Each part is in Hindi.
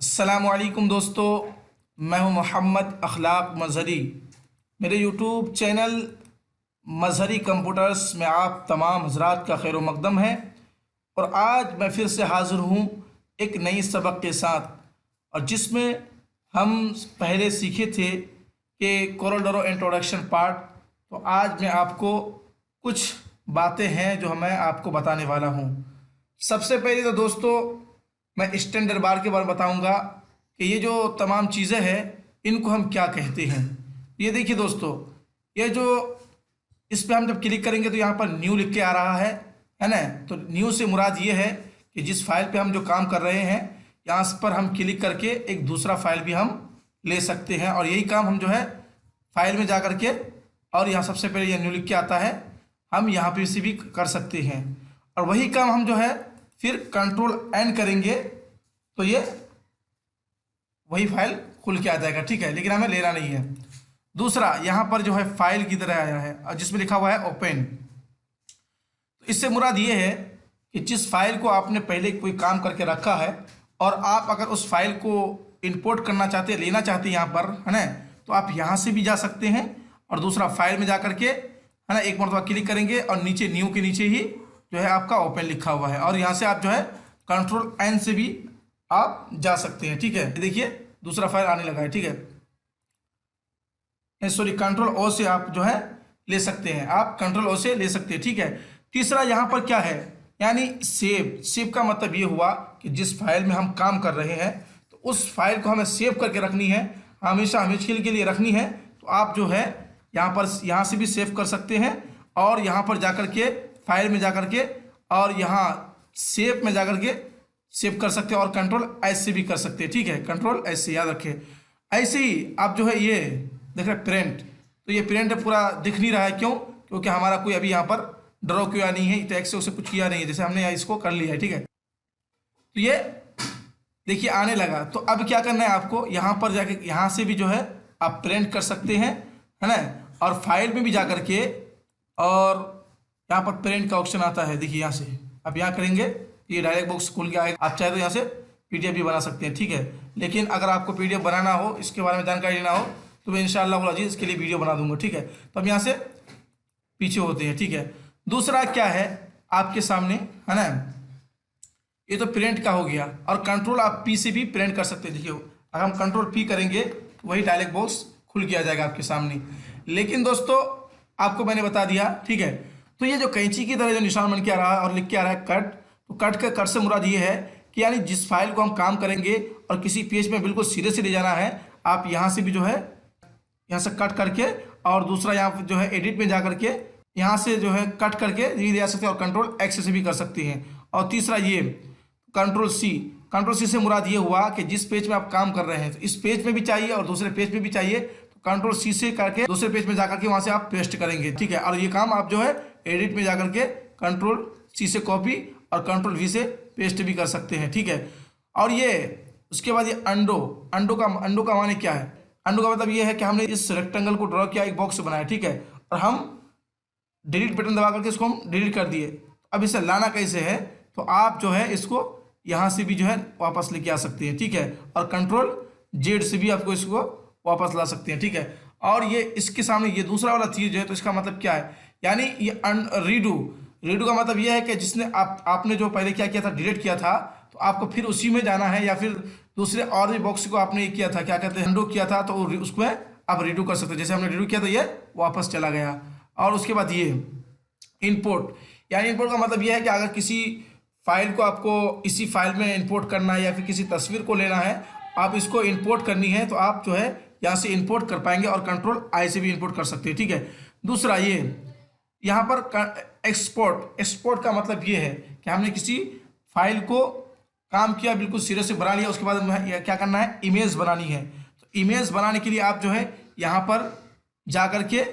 अस्सलामुअलैकुम दोस्तों, मैं हूं मोहम्मद अखलाक मजहरी। मेरे यूट्यूब चैनल मजहरी कंप्यूटर्स में आप तमाम हजरात का खैर मकदम है। और आज मैं फिर से हाज़िर हूं एक नई सबक के साथ, और जिसमें हम पहले सीखे थे कि कोरोलरो इंट्रोडक्शन पार्ट। तो आज मैं आपको कुछ बातें हैं जो मैं आपको बताने वाला हूं। सबसे पहले तो दोस्तों मैं स्टैंडर्ड बार के बारे में बताऊंगा कि ये जो तमाम चीज़ें हैं इनको हम क्या कहते हैं। ये देखिए दोस्तों, ये जो इस पर हम जब क्लिक करेंगे तो यहाँ पर न्यू लिख के आ रहा है ना। तो न्यू से मुराद ये है कि जिस फाइल पे हम जो काम कर रहे हैं यहाँ पर हम क्लिक करके एक दूसरा फाइल भी हम ले सकते हैं। और यही काम हम जो है फाइल में जा करके, और यहाँ सबसे पहले ये न्यू लिख के आता है, हम यहाँ पे से भी कर सकते हैं। और वही काम हम जो है फिर कंट्रोल एन करेंगे तो ये वही फाइल खुल के आ जाएगा, ठीक है। लेकिन हमें लेना नहीं है। दूसरा यहाँ पर जो है फाइल की तरह आया है और जिसमें लिखा हुआ है ओपन। तो इससे मुराद ये है कि जिस फाइल को आपने पहले कोई काम करके रखा है और आप अगर उस फाइल को इंपोर्ट करना चाहते हैं, लेना चाहते हैं यहाँ पर, है ना, तो आप यहाँ से भी जा सकते हैं और दूसरा फाइल में जा करके, है ना, एक मरतबा क्लिक करेंगे और नीचे न्यू के नीचे ही जो है आपका ओपन लिखा हुआ है, और यहाँ से आप जो है कंट्रोल एन से भी आप जा सकते हैं, ठीक है। देखिए दूसरा फाइल आने लगा है, ठीक है। सॉरी, कंट्रोल ओ से आप जो है ले सकते हैं, आप कंट्रोल ओ से ले सकते हैं, ठीक है। तीसरा यहाँ पर क्या है, यानी सेव। सेव का मतलब ये हुआ कि जिस फाइल में हम काम कर रहे हैं तो उस फाइल को हमें सेव करके रखनी है, हमेशा हमेशा के लिए रखनी है। तो आप जो है यहाँ से भी सेव कर सकते हैं, और यहाँ पर जाकर के फाइल में जाकर के और यहाँ सेव में जाकर के सेव कर सकते हैं, और कंट्रोल एस से भी कर सकते हैं, ठीक है। कंट्रोल एस से याद रखें। ऐसे ही आप जो है ये देख रहे हैं प्रिंट, तो ये प्रिंट पूरा दिख नहीं रहा है, क्यों? क्योंकि हमारा कोई अभी यहाँ पर ड्रॉ किया नहीं है, टैक्स से उसे कुछ किया नहीं है, जैसे हमने इसको कर लिया है, ठीक है। तो ये देखिए आने लगा। तो अब क्या करना है आपको, यहाँ पर जाके यहाँ से भी जो है आप प्रिंट कर सकते हैं, है ना। और फाइल में भी जा करके, और यहाँ पर प्रिंट का ऑप्शन आता है, देखिए यहाँ से आप यहाँ करेंगे ये डायरेक्ट बॉक्स खुल के आएगा। आप चाहे तो यहाँ से पीडीएफ भी बना सकते हैं, ठीक है। लेकिन अगर आपको पीडीएफ बनाना हो, इसके बारे में जानकारी लेना हो, तो मैं इंशाअल्लाह अज़ीज़ इसके लिए वीडियो बना दूंगा, ठीक है। तो हम यहाँ से पीछे होते हैं, ठीक है। दूसरा क्या है आपके सामने, है ना, ये तो प्रिंट का हो गया। और कंट्रोल आप पी से भी प्रिंट कर सकते हैं। देखिए अगर हम कंट्रोल पी करेंगे तो वही डायरेक्ट बॉक्स खुल के आ जाएगा आपके सामने। लेकिन दोस्तों आपको मैंने बता दिया, ठीक है। तो ये जो कैंची की तरह जो निशान बन के आ रहा है और लिख के आ रहा है कट, तो कट से मुराद ये है कि यानी जिस फाइल को हम काम करेंगे और किसी पेज में बिल्कुल सीधे से ले जाना है, आप यहाँ से भी जो है यहाँ से कट करके, और दूसरा यहाँ जो है एडिट में जा करके यहाँ से जो है कट करके ये ले सकते हैं, और कंट्रोल एक्स से भी कर सकते हैं। और तीसरा ये कंट्रोल सी से मुराद ये हुआ कि जिस पेज में आप काम कर रहे हैं तो इस पेज में भी चाहिए और दूसरे पेज में भी चाहिए, तो कंट्रोल सी से करके दूसरे पेज में जाकर के वहाँ से आप पेस्ट करेंगे, ठीक है। और ये काम आप जो है एडिट में जाकर के कंट्रोल सी से कॉपी और कंट्रोल वी से पेस्ट भी कर सकते हैं, ठीक है। और ये उसके बाद ये अंडो का माने क्या है? अंडो का मतलब ये है कि हमने इस रेक्टेंगल को ड्रॉ किया, एक बॉक्स बनाया, ठीक है, और हम डिलीट बटन दबा करके इसको हम डिलीट कर दिए। अब इसे लाना कैसे है, तो आप जो है इसको यहाँ से भी जो है वापस लेके आ सकते हैं, ठीक है। और कंट्रोल जेड से भी आपको इसको वापस ला सकते हैं, ठीक है। और ये इसके सामने ये दूसरा वाला चीज है, तो इसका मतलब क्या है, यानी ये रीडू का मतलब ये है कि जिसने आपने जो पहले क्या किया था, डिलीट किया था, तो आपको फिर उसी में जाना है, या फिर दूसरे और भी बॉक्स को आपने किया था, क्या कहते हैं, अंडो किया था, तो उसको आप रीडू कर सकते हैं। जैसे हमने रीडू किया तो ये वापस चला गया। और उसके बाद ये इंपोर्ट, यानी इंपोर्ट का मतलब ये है कि अगर किसी फाइल को आपको इसी फाइल में इंपोर्ट करना है, या फिर किसी तस्वीर को लेना है, आप इसको इंपोर्ट करनी है, तो आप जो है यहाँ से इंपोर्ट कर पाएंगे, और कंट्रोल आई से भी इंपोर्ट कर सकते हैं, ठीक है। दूसरा ये यहाँ पर एक्सपोर्ट का मतलब ये है कि हमने किसी फाइल को काम किया, बिल्कुल सिरे से बना लिया, उसके बाद हमें क्या करना है, इमेज बनानी है। तो इमेज बनाने के लिए आप जो है यहाँ पर जा करके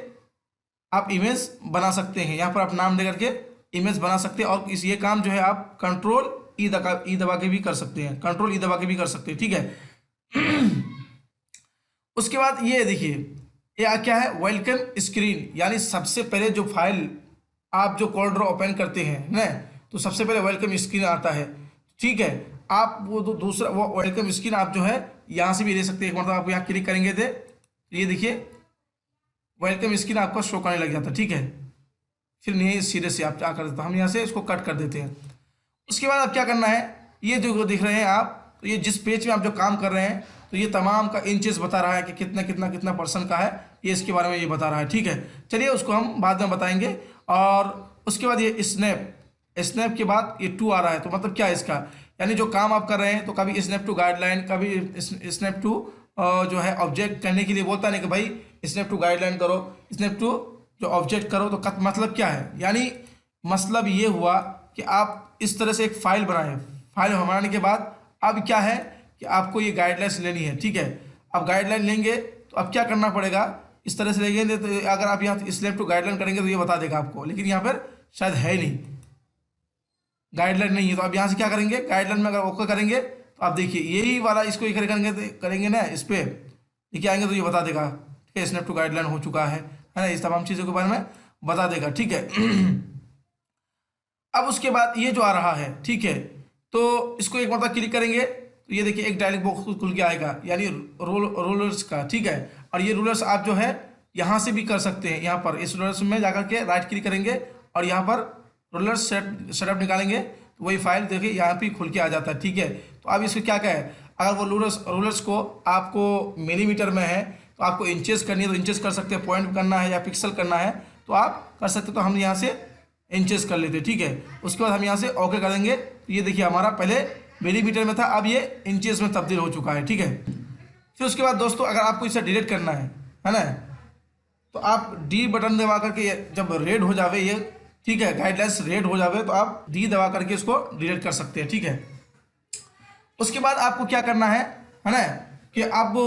आप इमेज बना सकते हैं, यहाँ पर आप नाम दे करके इमेज बना सकते हैं। और ये काम जो है आप कंट्रोल ई दबा के भी कर सकते हैं, कंट्रोल ई दबा के भी कर सकते हैं, ठीक है। उसके बाद ये देखिए ये क्या है, वेलकम स्क्रीन, यानी सबसे पहले जो फाइल आप जो कोल्ड्रो ओपन करते हैं ना, तो सबसे पहले वेलकम स्क्रीन आता है, ठीक है। आप वो दूसरा वो वेलकम स्क्रीन आप जो है यहाँ से भी ले सकते हैं। एक मतलब आप यहाँ क्लिक करेंगे थे ये देखिए वेलकम स्क्रीन आपको शो करने लग जाता है, ठीक है। फिर नहीं सीधे से आप क्या कर देते, हम यहाँ से इसको कट कर देते हैं। उसके बाद आप क्या करना है, ये जो दिख रहे हैं आप, तो ये जिस पेज में आप जो काम कर रहे हैं तो ये तमाम का इंचेस बता रहा है कि कितना कितना कितना % का है, ये इसके बारे में ये बता रहा है, ठीक है। चलिए उसको हम बाद में बताएंगे। और उसके बाद ये स्नैप के बाद ये टू आ रहा है, तो मतलब क्या है इसका, यानी जो काम आप कर रहे हैं तो कभी स्नैप टू गाइडलाइन, कभी स्नैप टू जो है ऑब्जेक्ट करने के लिए बोलता नहीं कि भाई स्नैप टू गाइडलाइन करो, स्नैप टू जो ऑब्जेक्ट करो। तो मतलब क्या है, यानी मतलब ये हुआ कि आप इस तरह से एक फाइल बनाएं। फाइल बनाने के बाद अब क्या है कि आपको ये गाइडलाइंस लेनी है, ठीक है। अब गाइडलाइन लेंगे तो अब क्या करना पड़ेगा, इस तरह से लेंगे तो अगर आप यहाँ स्नैप टू गाइडलाइन करेंगे तो ये बता देगा आपको, लेकिन यहाँ पर शायद है नहीं, गाइडलाइन नहीं है। तो आप यहाँ से क्या करेंगे, गाइडलाइन में अगर ओके करेंगे तो आप देखिए यही वाला इसको ही करेंगे ना, इस पर देखिए आएंगे तो ये बता देगा, ठीक है, स्नैप टू गाइडलाइन हो चुका है ना, इस तमाम चीज़ों के बारे में बता देगा, ठीक है। अब उसके बाद ये जो आ रहा है, ठीक है, तो इसको एक मतलब क्लिक करेंगे तो ये देखिए एक डायलॉग बॉक्स खुल के आएगा, यानी रूलर्स का, ठीक है। और ये रूलर्स आप जो है यहाँ से भी कर सकते हैं, यहाँ पर इस रूलर्स में जाकर के राइट क्लिक करेंगे और यहाँ पर रूलर्स सेटअप निकालेंगे तो वही फाइल देखिए यहाँ पे खुल के आ जाता है, ठीक है। तो अब इसको क्या है, अगर वो रूलर्स को आपको मिलीमीटर में है तो आपको इंचेस करनी है तो इंचेस कर सकते हैं, पॉइंट करना है या पिक्सल करना है तो आप कर सकते हैं। तो हम यहाँ से इंचेस कर लेते हैं, ठीक है। उसके बाद हम यहाँ से ओके कर देंगे तो ये देखिए हमारा पहले मिलीमीटर में था, अब ये इंचेस में तब्दील हो चुका है, ठीक है। फिर उसके बाद दोस्तों अगर आपको इसे डिलीट करना है ना, तो आप डी बटन दबा करके जब रेड हो जावे ये, ठीक है, गाइडलाइंस रेड हो जावे तो आप डी दबा करके इसको डिलीट कर सकते हैं, ठीक है। उसके बाद आपको क्या करना है ना, कि आपको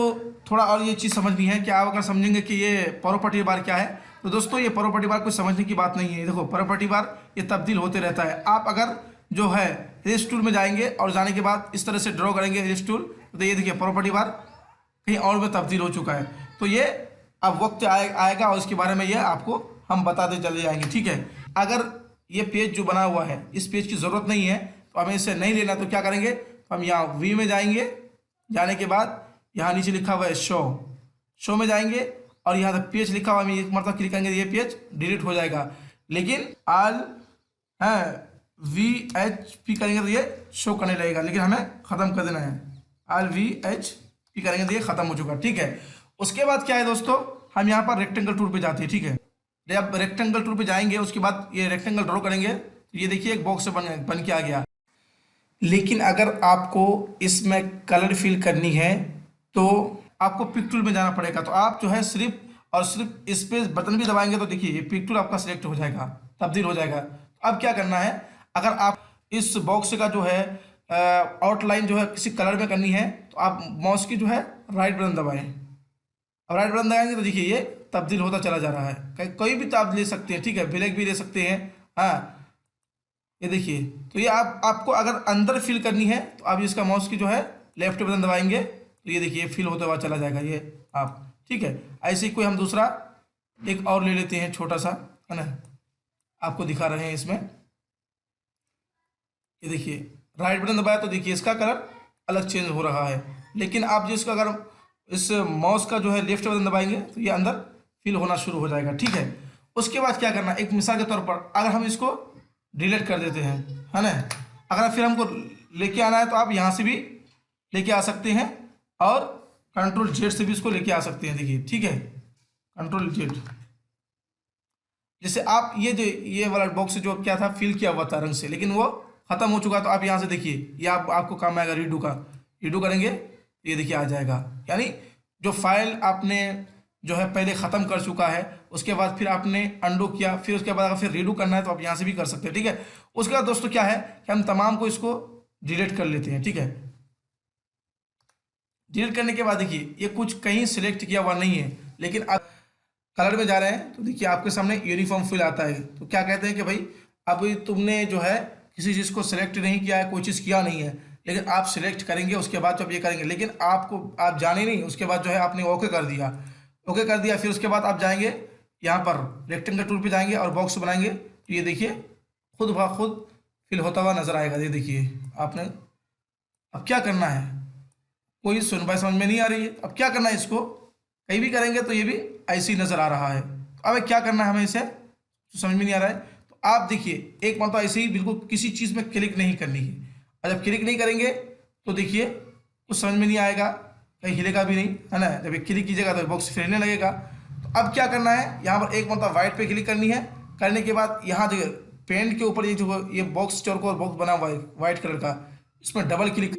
थोड़ा और ये चीज़ समझनी है कि आप अगर समझेंगे कि ये प्रॉपर्टी बार क्या है, तो दोस्तों ये प्रॉपर्टी बार कोई समझने की बात नहीं है। देखो प्रॉपर्टी बार ये तब्दील होते रहता है। आप अगर जो है रेस टूल में जाएंगे और जाने के बाद इस तरह से ड्रॉ करेंगे रेस टूल, तो ये देखिए प्रॉपर्टी बार कहीं और में तब्दील हो चुका है। तो ये अब वक्त आएगा और इसके बारे में ये आपको हम बताते चले जाएंगे, ठीक है। अगर ये पेज जो बना हुआ है इस पेज की ज़रूरत नहीं है तो हमें इसे नहीं लेना, तो क्या करेंगे, हम यहाँ वी में जाएंगे, जाने के बाद यहाँ नीचे लिखा हुआ है शो में जाएंगे और यहाँ तक पेज लिखा हुआ है, एक मतलब क्लिक करेंगे ये पेज डिलीट हो जाएगा। लेकिन आल VHP करेंगे तो ये शो करने लगेगा, लेकिन हमें ख़त्म कर देना है। आल VHP करेंगे तो ये ख़त्म हो चुका, ठीक है। उसके बाद क्या है दोस्तों, हम यहाँ पर रेक्टेंगल टूल पे जाते हैं, ठीक है। जब रेक्टेंगल टूल पे जाएंगे उसके बाद ये रेक्टेंगल ड्रॉ करेंगे तो ये देखिए एक बॉक्स बन के आ गया। लेकिन अगर आपको इसमें कलर फिल करनी है तो आपको पिक टूल में जाना पड़ेगा। तो आप जो है सिर्फ इस पे बटन भी दबाएंगे तो देखिए ये पिक टूल आपका सिलेक्ट हो जाएगा, तब्दील हो जाएगा। अब क्या करना है, अगर आप इस बॉक्स का जो है आउटलाइन जो है किसी कलर में करनी है तो आप माउस की जो है राइट बटन दबाएं। अब राइट बटन दबाएंगे तो देखिए ये तब्दील होता चला जा रहा है। कोई भी तो आप ले सकते हैं, ठीक है, ब्लैक भी ले सकते हैं। हाँ ये देखिए, तो ये आपको अगर अंदर फिल करनी है तो आप इसका माउस की जो है लेफ्ट बटन दबाएंगे तो ये देखिए फिल होता हुआ चला जाएगा ये आप, ठीक है। ऐसे ही कोई हम दूसरा एक और ले लेते हैं छोटा सा, है ना, आपको दिखा रहे हैं इसमें। ये देखिए राइट बटन दबाया तो देखिए इसका कलर अलग चेंज हो रहा है। लेकिन आप जिसका अगर इस माउस का जो है लेफ्ट बटन दबाएंगे तो ये अंदर फिल होना शुरू हो जाएगा, ठीक है। उसके बाद क्या करना, एक मिसाल के तौर पर अगर हम इसको डिलीट कर देते हैं, है ना, अगर फिर हमको लेके आना है तो आप यहाँ से भी लेके आ सकते हैं और कंट्रोल जेड से भी इसको लेके आ सकते हैं, देखिए, ठीक है, कंट्रोल जेड। जैसे आप ये वाला बॉक्स जो क्या था फिल किया हुआ था रंग से, लेकिन वो खत्म हो चुका, तो आप यहाँ से देखिए ये आपको काम आएगा रीडू करेंगे ये देखिए आ जाएगा। यानी जो फाइल आपने जो है पहले ख़त्म कर चुका है उसके बाद फिर आपने अंडू किया, फिर उसके बाद अगर फिर रीडू करना है तो आप यहाँ से भी कर सकते हैं, ठीक है। उसके बाद दोस्तों क्या है कि हम तमाम को इसको डिलीट कर लेते हैं, ठीक है। डिलीट करने के बाद देखिए ये कुछ कहीं सिलेक्ट किया हुआ नहीं है, लेकिन आप कलर में जा रहे हैं तो देखिए आपके सामने यूनिफॉर्म फिल आता है। तो क्या कहते हैं कि भाई अब तुमने जो है किसी चीज़ को सिलेक्ट नहीं किया है, कोई चीज़ किया नहीं है, लेकिन आप सिलेक्ट करेंगे उसके बाद जब ये करेंगे, लेकिन आप जाने नहीं, उसके बाद जो है आपने ओके कर दिया, फिर उसके बाद आप जाएंगे यहाँ पर रेक्टेंगल टूल पे जाएंगे और बॉक्स बनाएंगे तो ये देखिए खुद ब खुद फिल होता हुआ नजर आएगा। ये देखिए आपने अब क्या करना है, कोई सुनवाई समझ में नहीं आ रही है। अब क्या करना है, इसको कहीं भी करेंगे तो ये भी ऐसे ही नज़र आ रहा है। तो अब क्या करना है हमें, इसे तो समझ में नहीं आ रहा है। तो आप देखिए एक मतलब ऐसे ही बिल्कुल किसी चीज़ में क्लिक नहीं करनी है, और जब क्लिक नहीं करेंगे तो देखिए कुछ समझ में नहीं आएगा, कहीं हिलेगा भी नहीं, है ना। जब एक क्लिक कीजिएगा तो बॉक्स फिरने लगेगा। तो अब क्या करना है, यहाँ पर एक मतलब वाइट पे क्लिक करनी है। करने के बाद यहाँ जो पेंट के ऊपर ये जो ये बॉक्स चौकोर बॉक्स बना हुआ है वाइट कलर का, इसमें डबल क्लिक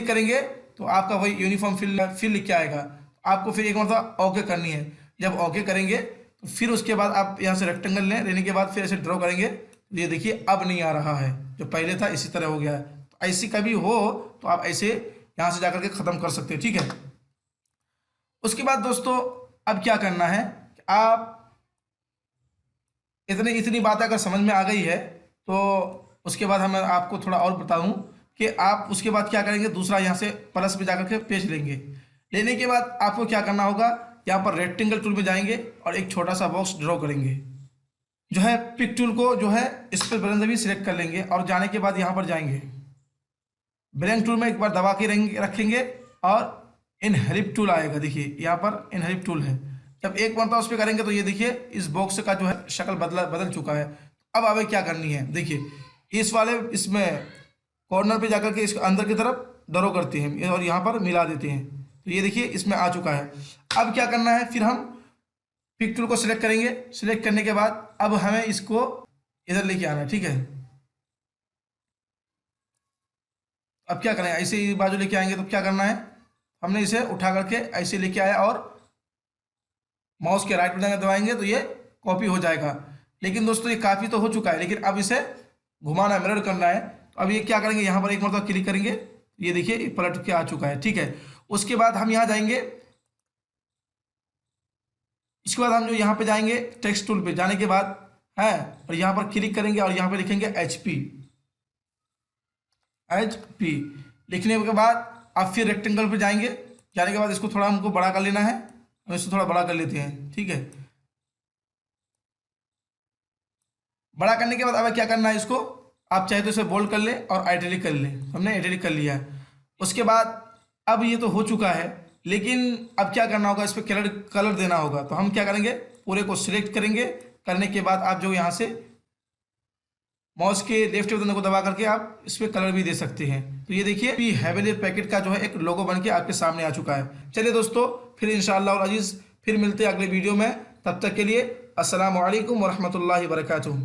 करेंगे तो आपका वही यूनिफॉर्म फिल लिख के आएगा। आपको फिर एक मतलब ओके करनी है। जब ओके करेंगे तो फिर उसके बाद आप यहाँ से रेक्टेंगल लेने के बाद फिर ऐसे ड्रॉ करेंगे। तो ये देखिए अब नहीं आ रहा है, जो पहले था इसी तरह हो गया है। तो ऐसी कभी हो तो आप ऐसे यहाँ से जाकर के ख़त्म कर सकते हैं, ठीक है। उसके बाद दोस्तों अब क्या करना है, आप इतनी बात अगर समझ में आ गई है तो उसके बाद हम आपको थोड़ा और बताऊं कि आप उसके बाद क्या करेंगे। दूसरा यहाँ से प्लस पे जाकर के पेज लेने के बाद आपको क्या करना होगा, यहाँ पर रेक्टेंगल टूल में जाएंगे और एक छोटा सा बॉक्स ड्रॉ करेंगे। जो है पिक टूल को जो है इस पर बटन से भी सिलेक्ट कर लेंगे और जाने के बाद यहाँ पर जाएंगे ब्लैंक टूल में एक बार दबा के रखेंगे और इनहेरिट टूल आएगा। देखिए यहाँ पर इनहेरिट टूल है, जब एक मरतबा उस पर करेंगे तो ये देखिए इस बॉक्स का जो है शक्ल बदल चुका है। अब हमें क्या करनी है, देखिए इस वाले इसमें कॉर्नर पे जाकर के इसके अंदर की तरफ ड्रॉ करते हैं और यहाँ पर मिला देते हैं। तो ये देखिए इसमें आ चुका है। अब क्या करना है, फिर हम पिक टूल को सिलेक्ट करेंगे। सिलेक्ट करने के बाद अब हमें इसको इधर लेके आना है, ठीक है। अब क्या करें, ऐसे ही बाजू लेके आएंगे तो क्या करना है, हमने इसे उठा करके ऐसे लेके आया और माउस के राइट बटन दबाएंगे तो ये कॉपी हो जाएगा। लेकिन दोस्तों ये काफ़ी तो हो चुका है, लेकिन अब इसे घुमाना है, मिरर करना है। तो अब ये क्या करेंगे, यहाँ पर एक मरतबा क्लिक करेंगे, ये देखिए पलट के आ चुका है, ठीक है। उसके बाद हम यहाँ जाएंगे, इसके बाद हम जो यहाँ पे जाएंगे टेक्स्ट टूल पे जाने के बाद है और यहाँ पर क्लिक करेंगे और यहाँ पे लिखेंगे HP लिखने के बाद आप फिर रेक्टेंगल पे जाएंगे। जाने के बाद इसको थोड़ा हमको बड़ा कर लेना है, हम इसको थोड़ा बड़ा कर लेते हैं, ठीक है। बड़ा करने के बाद अब क्या करना है, इसको आप चाहे तो इसे बोल्ड कर ले और आइटैलिक कर ले। हमने आइटैलिक कर लिया है। उसके बाद अब ये तो हो चुका है, लेकिन अब क्या करना होगा, इस पर कलर देना होगा। तो हम क्या करेंगे, पूरे को सिलेक्ट करेंगे। करने के बाद आप जो यहाँ से माउस के लेफ्ट बटन को दबा करके आप इस पर कलर भी दे सकते हैं। तो ये देखिए हैवेलियर पैकेट का जो है एक लोगो बन के आपके सामने आ चुका है। चलिए दोस्तों फिर इंशाअल्लाह अजीज फिर मिलते हैं अगले वीडियो में। तब तक के लिए अस्सलामु अलैकुम वरहमतुल्लाहि वबरकातुहू।